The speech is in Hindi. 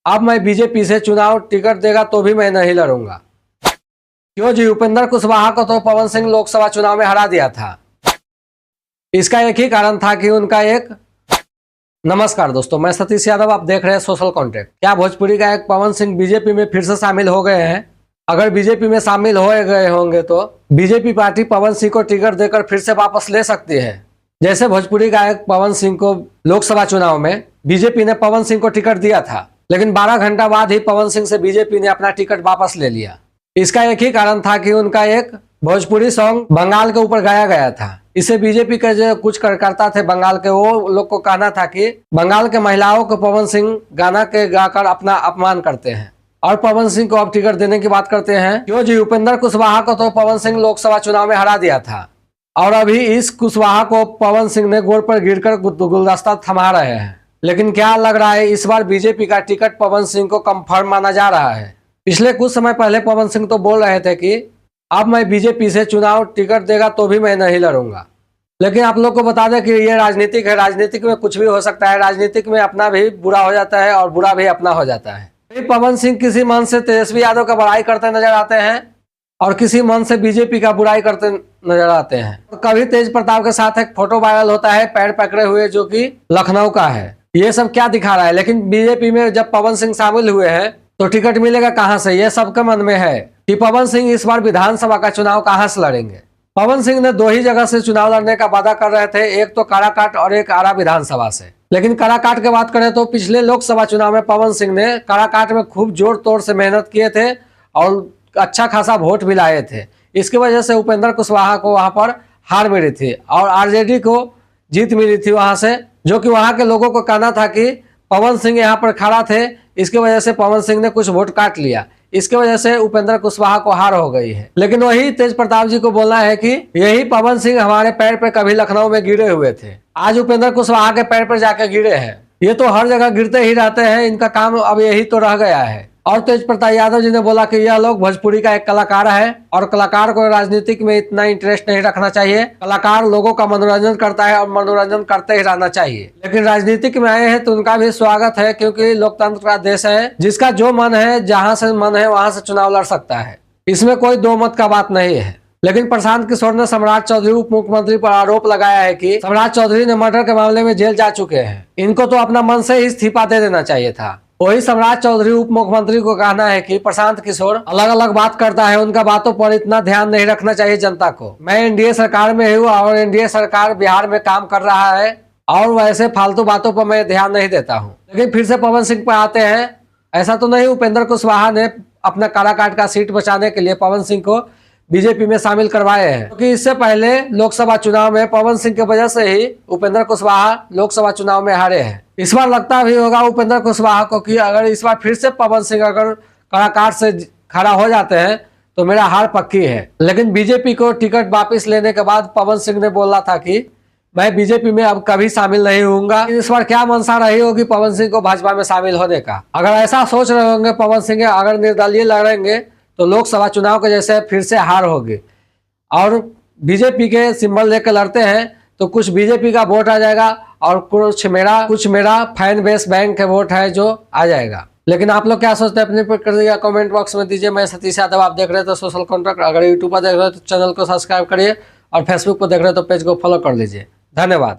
अब मैं बीजेपी से चुनाव टिकट देगा तो भी मैं नहीं लड़ूंगा। क्यों जी? उपेंद्र कुशवाहा को तो पवन सिंह लोकसभा चुनाव में हरा दिया था। इसका एक ही कारण था कि उनका एक नमस्कार दोस्तों, मैं सतीश यादव, आप देख रहे हैं सोशल कॉन्टेक्ट। क्या भोजपुरी गायक पवन सिंह बीजेपी में फिर से शामिल हो गए हैं? अगर बीजेपी में शामिल हो गए होंगे तो बीजेपी पार्टी पवन सिंह को टिकट देकर फिर से वापस ले सकती है। जैसे भोजपुरी गायक पवन सिंह को लोकसभा चुनाव में बीजेपी ने पवन सिंह को टिकट दिया था, लेकिन 12 घंटा बाद ही पवन सिंह से बीजेपी ने अपना टिकट वापस ले लिया। इसका एक ही कारण था कि उनका एक भोजपुरी सॉन्ग बंगाल के ऊपर गाया गया था। इसे बीजेपी के जो कुछ कार्यकर्ता थे बंगाल के, वो लोग को कहना था कि बंगाल के महिलाओं को पवन सिंह गाना के गाकर अपना अपमान करते हैं और पवन सिंह को अब टिकट देने की बात करते हैं। क्यों जी? उपेंद्र कुशवाहा को तो पवन सिंह लोकसभा चुनाव में हरा दिया था और अभी इस कुशवाहा को पवन सिंह ने गोड़ पर गिरकर गुलदस्ता थमा रहे हैं। लेकिन क्या लग रहा है, इस बार बीजेपी का टिकट पवन सिंह को कंफर्म माना जा रहा है। पिछले कुछ समय पहले पवन सिंह तो बोल रहे थे कि अब मैं बीजेपी से चुनाव टिकट देगा तो भी मैं नहीं लड़ूंगा। लेकिन आप लोग को बता दें कि ये राजनीतिक है, राजनीतिक में कुछ भी हो सकता है। राजनीतिक में अपना भी बुरा हो जाता है और बुरा भी अपना हो जाता है। पवन सिंह किसी मन से तेजस्वी यादव का बड़ाई करते नजर आते हैं और किसी मन से बीजेपी का बुराई करते नजर आते हैं। कभी तेज प्रताप के साथ एक फोटो वायरल होता है पैर पकड़े हुए, जो कि लखनऊ का है। ये सब क्या दिखा रहा है? लेकिन बीजेपी में जब पवन सिंह शामिल हुए हैं तो टिकट मिलेगा कहां से, ये सबके मन में है कि पवन सिंह इस बार विधानसभा का चुनाव कहां से लड़ेंगे। पवन सिंह ने 2 ही जगह से चुनाव लड़ने का वादा कर रहे थे, एक तो काराकाट और एक आरा विधानसभा से। लेकिन काराकाट की बात करें तो पिछले लोकसभा चुनाव में पवन सिंह ने काराकाट में खूब जोर तोड़ से मेहनत किए थे और अच्छा खासा वोट भी लाए थे। इसकी वजह से उपेंद्र कुशवाहा को वहां पर हार मिली थी और आरजेडी को जीत मिली थी वहां से, जो कि वहां के लोगों को कहना था कि पवन सिंह यहाँ पर खड़ा थे, इसकी वजह से पवन सिंह ने कुछ वोट काट लिया। इसकी वजह से उपेंद्र कुशवाहा को हार हो गई है। लेकिन वही तेज प्रताप जी को बोलना है कि यही पवन सिंह हमारे पैर पर कभी लखनऊ में गिरे हुए थे, आज उपेंद्र कुशवाहा के पैर पर जाकर गिरे हैं। ये तो हर जगह गिरते ही रहते हैं, इनका काम अब यही तो रह गया है। और तेज प्रताप यादव जी ने बोला कि यह लोग भोजपुरी का एक कलाकार है और कलाकार को राजनीतिक में इतना इंटरेस्ट नहीं रखना चाहिए। कलाकार लोगों का मनोरंजन करता है और मनोरंजन करते ही रहना चाहिए। लेकिन राजनीतिक में आए हैं तो उनका भी स्वागत है, क्योंकि लोकतंत्र का देश है, जिसका जो मन है, जहां से मन है वहां से चुनाव लड़ सकता है। इसमें कोई दो मत का बात नहीं है। लेकिन प्रशांत किशोर ने सम्राट चौधरी उप मुख्यमंत्री पर आरोप लगाया है कि सम्राट चौधरी ने मर्डर के मामले में जेल जा चुके हैं, इनको तो अपना मन से ही इस्तीफा दे देना चाहिए था। वही सम्राट चौधरी उप मुख्यमंत्री को कहना है कि प्रशांत किशोर अलग अलग बात करता है, उनका बातों पर इतना ध्यान नहीं रखना चाहिए जनता को। मैं एनडीए सरकार में हूँ और एनडीए सरकार बिहार में काम कर रहा है और वैसे फालतू बातों पर मैं ध्यान नहीं देता हूँ। लेकिन फिर से पवन सिंह पर आते हैं। ऐसा तो नहीं उपेंद्र कुशवाहा ने अपना काराकाट का सीट बचाने के लिए पवन सिंह को बीजेपी में शामिल करवाए हैं, क्योंकि इससे पहले लोकसभा चुनाव में पवन सिंह की वजह से ही उपेंद्र कुशवाहा लोकसभा चुनाव में हारे हैं। इस बार लगता भी होगा उपेंद्र कुशवाहा को कि अगर इस बार फिर से पवन सिंह अगर काराकाट से खड़ा हो जाते हैं तो मेरा हार पक्की है। लेकिन बीजेपी को टिकट वापस लेने के बाद पवन सिंह ने बोला था कि मैं बीजेपी में अब कभी शामिल नहीं होऊंगा। इस बार क्या मंशा रही होगी पवन सिंह को भाजपा में शामिल होने का? अगर ऐसा सोच रहे होंगे पवन सिंह अगर निर्दलीय लड़ेंगे तो लोकसभा चुनाव के जैसे फिर से हार होगी और बीजेपी के सिंबल लेकर लड़ते हैं तो कुछ बीजेपी का वोट आ जाएगा और कुछ मेरा फैन बेस बैंक का वोट है जो आ जाएगा। लेकिन आप लोग क्या सोचते हैं अपनी प्रतिक्रिया कमेंट बॉक्स में दीजिए। मैं सतीश यादव, आप देख रहे हैं तो सोशल कॉन्ट्रैक्ट। अगर यूट्यूब पर देख रहे हैं तो चैनल को सब्सक्राइब करिए और फेसबुक पर देख रहे हैं तो पेज को फॉलो कर लीजिए। धन्यवाद।